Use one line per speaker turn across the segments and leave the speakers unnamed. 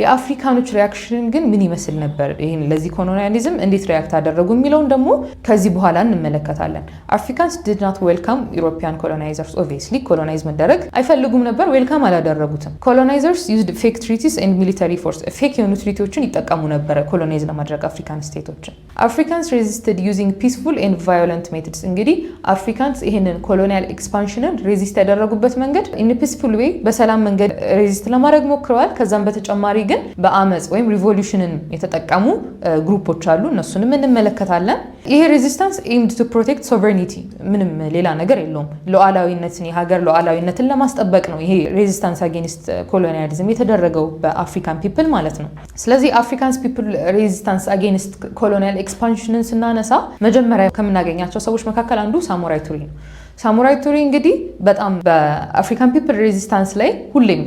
የአፍሪካኖች ሪያክሽን ግን ምን ይመስል ነበር? ይሄን ለዚህ ኮሎኒያሊዝም እንዴት ሪያክት አደረጉ የሚለውን ደግሞ ከዚህ በኋላ እንመለከታለን። Africans did not welcome European colonizers. Obviously colonize መደረግ አይፈልጉም ነበር፣ ዌልካም አላደረጉትም። Colonizers used fake treaties and military force. ፌክ የሆኑ ትሪቲዎችን ይጠቀሙ ነበር ኮሎናይዝ ለማድረግ አፍሪካን ስቴቶችን። Africans resisted using peaceful and violent methods. እንግዲህ አፍሪካንስ ይሄንን ኮሎኒያል ኤክስፓንሽንን ሬዚስት ያደረጉበት መንገድ in a peaceful way በሰላም መንገድ ሬዚስት ለማድረግ ሞክረዋል። ከዛም በተጨማሪ ግን በአመጽ ወይም ሪቮሉሽንን የተጠቀሙ ግሩፖች አሉ፣ እነሱንም እንመለከታለን። ይሄ ሬዚስታንስ aimed to protect sovereignty ምንም ሌላ ነገር የለውም። ሉዓላዊነትን የሀገር ሉዓላዊነትን ለማስጠበቅ ነው ይሄ ሬዚስታንስ አጌንስት ኮሎኒያሊዝም የተደረገው በአፍሪካን ፒፕል ማለት ነው። ስለዚህ አፍሪካንስ ፒፕል ሬዚስታንስ አጌንስት ኮሎኒያል ኤክስፓንሽንን ስናነሳ መጀመሪያ ከምናገኛቸው ሰዎች መካከል አንዱ ሳሙራይ ቱሪ ነው። ሳሙራይ ቱሪ እንግዲህ በጣም በአፍሪካን ፒፕል ሬዚስታንስ ላይ ሁሌም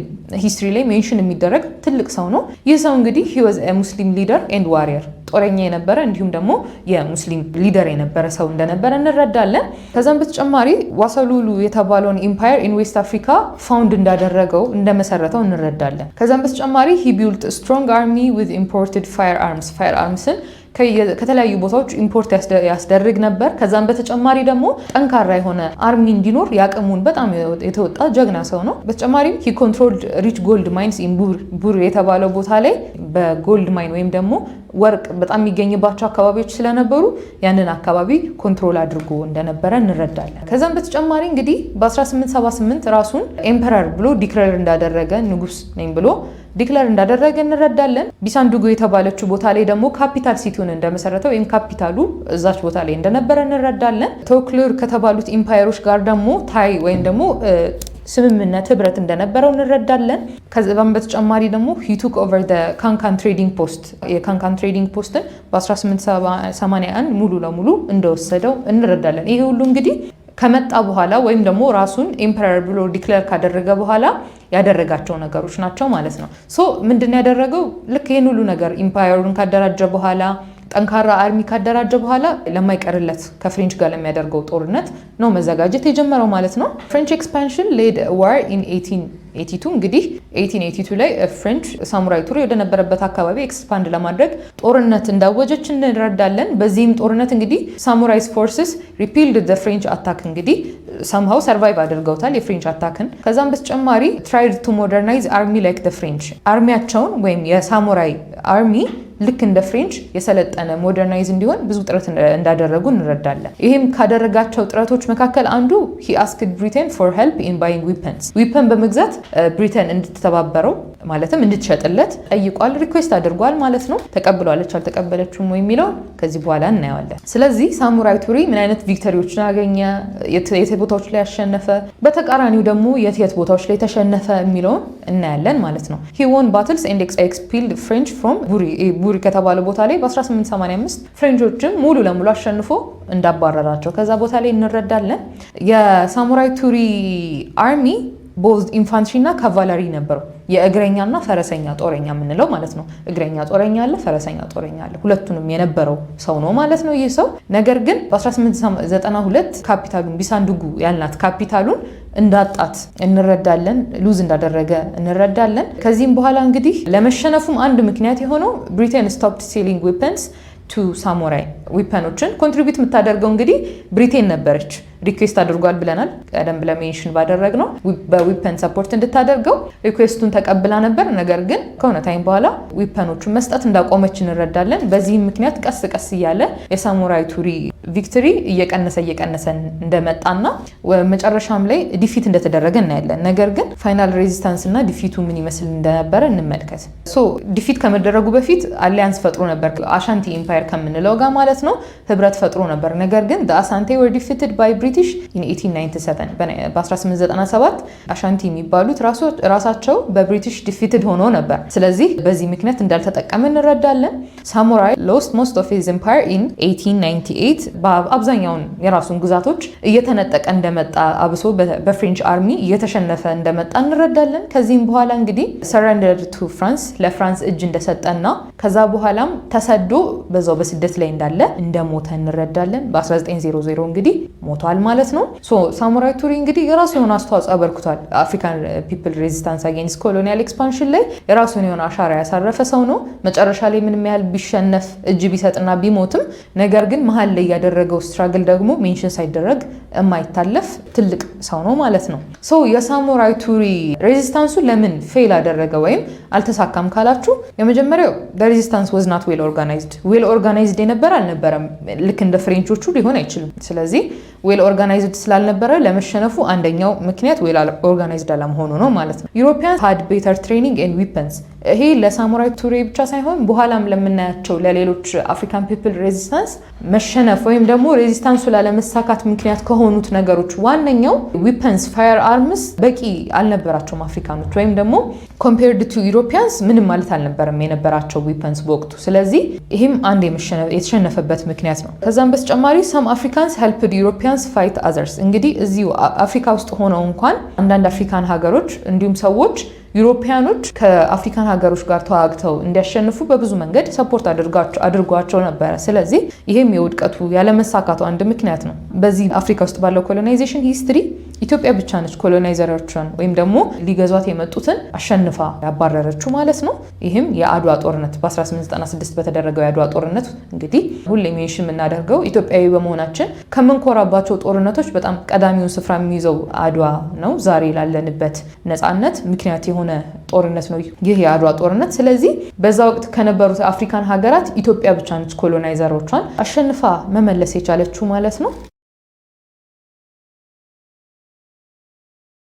ሂስትሪ ላይ ሜንሽን የሚደረግ ትልቅ ሰው ነው። ይህ ሰው እንግዲህ he was a Muslim leader and warrior ጦረኛ የነበረ እንዲሁም ደግሞ የሙስሊም ሊደር የነበረ ሰው እንደነበረ እንረዳለን። ከዛም በተጨማሪ ዋሰሉሉ የተባለውን ኢምፓየር ኢን ዌስት አፍሪካ ፋውንድ እንዳደረገው እንደመሰረተው እንረዳለን። ከዛም በተጨማሪ he built a strong army with imported firearmsን ከተለያዩ ቦታዎች ኢምፖርት ያስደርግ ነበር። ከዛም በተጨማሪ ደግሞ ጠንካራ የሆነ አርሚ እንዲኖር ያቀሙን በጣም የተወጣ ጀግና ሰው ነው። በተጨማሪም he controlled rich gold mines in ቡር የተባለው ቦታ ላይ በጎልድ ማይን ወይም ደግሞ ወርቅ በጣም የሚገኝባቸው አካባቢዎች ስለነበሩ ያንን አካባቢ ኮንትሮል አድርጎ እንደነበረ እንረዳለን። ከዛም በተጨማሪ እንግዲህ በ1878 ራሱን ኤምፐረር ብሎ ዲክሌር እንዳደረገ ንጉስ ነኝ ብሎ ዲክሌር እንዳደረገ እንረዳለን። ቢሳንዱጉ የተባለችው ቦታ ላይ ደግሞ ካፒታል ሲቲውን እንደመሰረተው ወይም ካፒታሉ እዛች ቦታ ላይ እንደነበረ እንረዳለን። ቶክሉር ከተባሉት ኢምፓየሮች ጋር ደግሞ ታይ ወይም ደግሞ ስምምነት ህብረት እንደነበረው እንረዳለን። ከዛም በተጨማሪ ደግሞ he took over the ካንካን ትሬዲንግ ፖስት የካንካን ትሬዲንግ ፖስትን በ1881 ሙሉ ለሙሉ እንደወሰደው እንረዳለን። ይሄ ሁሉ እንግዲህ ከመጣ በኋላ ወይም ደግሞ ራሱን ኤምፐረር ብሎ ዲክሌር ካደረገ በኋላ ያደረጋቸው ነገሮች ናቸው ማለት ነው። ሶ ምንድነው ያደረገው? ልክ ይሄን ሁሉ ነገር ኢምፓየሩን ካደራጀ በኋላ ጠንካራ አርሚ ካደራጀ በኋላ ለማይቀርለት ከፍሬንች ጋር ለሚያደርገው ጦርነት ነው መዘጋጀት የጀመረው ማለት ነው። ፍሬንች ኤክስፓንሽን ሌድ ዋር ኢን 1882 እንግዲህ 1882 ላይ ፍሬንች ሳሙራይ ቱሪ ወደ ነበረበት አካባቢ ኤክስፓንድ ለማድረግ ጦርነት እንዳወጀች እንረዳለን። በዚህም ጦርነት እንግዲህ ሳሙራይስ ፎርስስ ሪፒልድ ዘ ፍሬንች አታክ እንግዲህ somehow survive አድርገውታል የፍሬንች አታክን። ከዛም በተጨማሪ tried to modernize army like the French አርሚያቸውን ወይም የሳሙራይ አርሚ ልክ እንደ ፍሬንች የሰለጠነ ሞደርናይዝ እንዲሆን ብዙ ጥረት እንዳደረጉ እንረዳለን። ይህም ካደረጋቸው ጥረቶች መካከል አንዱ he asked Britain for help in buying weapons ዊፐን በመግዛት ብሪተን እንድትተባበረው ማለትም እንድትሸጥለት ጠይቋል፣ ሪኩዌስት አድርጓል ማለት ነው። ተቀብሏለች አልተቀበለችም ወይ የሚለው ከዚህ በኋላ እናየዋለን። ስለዚህ ሳሙራይ ቱሪ ምን አይነት ቪክተሪዎችን አገኘ፣ የት ቦታዎች ላይ ያሸነፈ፣ በተቃራኒው ደግሞ የት ቦታዎች ላይ ተሸነፈ የሚለውን እናያለን ማለት ነው። he won battles and expelled French from ቡሪ ከተባለ ቦታ ላይ በ1885 ፍሬንቾችን ሙሉ ለሙሉ አሸንፎ እንዳባረራቸው ከዛ ቦታ ላይ እንረዳለን። የሳሙራይ ቱሪ አርሚ ቦዝ ኢንፋንትሪ እና ካቫለሪ ነበሩ። የእግረኛና ፈረሰኛ ጦረኛ የምንለው ማለት ነው። እግረኛ ጦረኛ አለ፣ ፈረሰኛ ጦረኛ አለ። ሁለቱንም የነበረው ሰው ነው ማለት ነው ይህ ሰው። ነገር ግን በ1892 ካፒታሉን ቢሳንዱጉ ያልናት ካፒታሉን እንዳጣት እንረዳለን፣ ሉዝ እንዳደረገ እንረዳለን። ከዚህም በኋላ እንግዲህ ለመሸነፉም አንድ ምክንያት የሆነው ብሪቴን ስቶፕድ ሴሊንግ ዌፐንስ ቱ ሳሙራይ ዊፐኖችን ኮንትሪቢዩት የምታደርገው እንግዲህ ብሪቴን ነበረች። ሪኩዌስት አድርጓል ብለናል ቀደም ብለን ሜንሽን ባደረግነው በዊፐን ሰፖርት እንድታደርገው ሪኩዌስቱን ተቀብላ ነበር። ነገር ግን ከሆነ ታይም በኋላ ዊፐኖቹን መስጠት እንዳቆመች እንረዳለን። በዚህም ምክንያት ቀስ ቀስ እያለ የሳሙራይ ቱሪ ቪክቶሪ እየቀነሰ እንደመጣና መጨረሻም ላይ ዲፊት እንደተደረገ እናያለን። ነገር ግን ፋይናል ሬዚስታንስ እና ዲፊቱ ምን ይመስል እንደነበረ እንመልከት። ሶ ዲፊት ከመደረጉ በፊት አሊያንስ ፈጥሮ ነበር አሻንቲ ኢምፓየር ከምንለው ጋር ማለት ነው፣ ህብረት ፈጥሮ ነበር። ነገር ግን አሳንቴ were defeated by British in 1897 በ1897 አሻንቲ የሚባሉት ራሳቸው በብሪቲሽ ዲፊትድ ሆኖ ነበር። ስለዚህ በዚህ ምክንያት እንዳልተጠቀመ እንረዳለን። ሳሙራይ lost most of his empire in 1898 በአብዛኛውን የራሱን ግዛቶች እየተነጠቀ እንደመጣ አብሶ በፍሬንች አርሚ እየተሸነፈ እንደመጣ እንረዳለን። ከዚህም በኋላ እንግዲህ surrendered to France ለፍራንስ እጅ እንደሰጠና ከዛ በኋላም ተሰዶ በዛው በስደት ላይ እንዳለ እንደሞተ እንረዳለን። በ1900 እንግዲህ ሞቷል ማለት ነው። ሳሙራይ ቱሪ እንግዲህ የራሱ የሆነ አስተዋጽኦ አበርክቷል። አፍሪካን ፒፕል ሬዚስታንስ አጌንስት ኮሎኒያል ኤክስፓንሽን ላይ የራሱን የሆነ አሻራ ያሳረፈ ሰው ነው። መጨረሻ ላይ ምንም ያህል ቢሸነፍ እጅ ቢሰጥና ቢሞትም ነገር ግን መሀል ላይ ያደረገው ስትራግል ደግሞ ሜንሽን ሳይደረግ የማይታለፍ ትልቅ ሰው ነው ማለት ነው። የሳሙራይ ቱሪ ሬዚስታንሱ ለምን ፌል አደረገ ወይም አልተሳካም ካላችሁ የመጀመሪያው ሬዚስታንስ ዋዝ ናት ዌል ኦርጋናይዝድ የነበረ አልነበረም። ልክ እንደ ፍሬንቾቹ ሊሆን አይችልም። ስለዚህ ዌል ኦርጋናይዝድ ስላልነበረ ለመሸነፉ አንደኛው ምክንያት ዌል ኦርጋናይዝድ አለመሆኑ ነው ማለት ነው። ዩሮፒያን ሃድ ቤተር ትሬኒንግ ኤንድ ዊፐንስ። ይሄ ለሳሙራይ ቱሪ ብቻ ሳይሆን በኋላም ለምናያቸው ለሌሎች አፍሪካን ፒፕል ሬዚስታንስ መሸነፍ ወይም ደግሞ ሬዚስታንሱ ላለመሳካት ምክንያት ከሆኑት ነገሮች ዋነኛው ዊፐንስ ፋየር አርምስ በቂ አልነበራቸውም አፍሪካኖች፣ ወይም ደግሞ ኮምፔርድ ቱ ዩሮፒያንስ ምንም ማለት አልነበረም የነበራቸው ዊፐንስ በወቅቱ። ስለዚህ ይህም አንድ የተሸነፈበት ምክንያት ነው። ከዛም በተጨማሪ ሰም አፍሪካንስ ሄልፕድ ዩሮፒያንስ ፋይት አዘርስ። እንግዲህ እዚሁ አፍሪካ ውስጥ ሆነው እንኳን አንዳንድ አፍሪካን ሀገሮች እንዲሁም ሰዎች ዩሮፒያኖች ከአፍሪካን ሀገሮች ጋር ተዋግተው እንዲያሸንፉ በብዙ መንገድ ሰፖርት አድርጓቸው ነበረ። ስለዚህ ይህም የውድቀቱ ያለመሳካቱ አንድ ምክንያት ነው። በዚህ አፍሪካ ውስጥ ባለው ኮሎናይዜሽን ሂስትሪ ኢትዮጵያ ብቻ ነች ኮሎናይዘሮችን ወይም ደግሞ ሊገዟት የመጡትን አሸንፋ ያባረረችው ማለት ነው። ይህም የአድዋ ጦርነት በ1896 በተደረገው የአድዋ ጦርነት እንግዲህ ሁሌ ሜንሽን የምናደርገው ኢትዮጵያዊ በመሆናችን ከምንኮራባቸው ጦርነቶች በጣም ቀዳሚውን ስፍራ የሚይዘው አድዋ ነው። ዛሬ ላለንበት ነፃነት ምክንያት የሆነ ጦርነት ነው ይህ የአድዋ ጦርነት። ስለዚህ በዛ ወቅት ከነበሩት አፍሪካን ሀገራት ኢትዮጵያ ብቻ ነች ኮሎናይዘሮቿን አሸንፋ መመለስ የቻለችው ማለት ነው።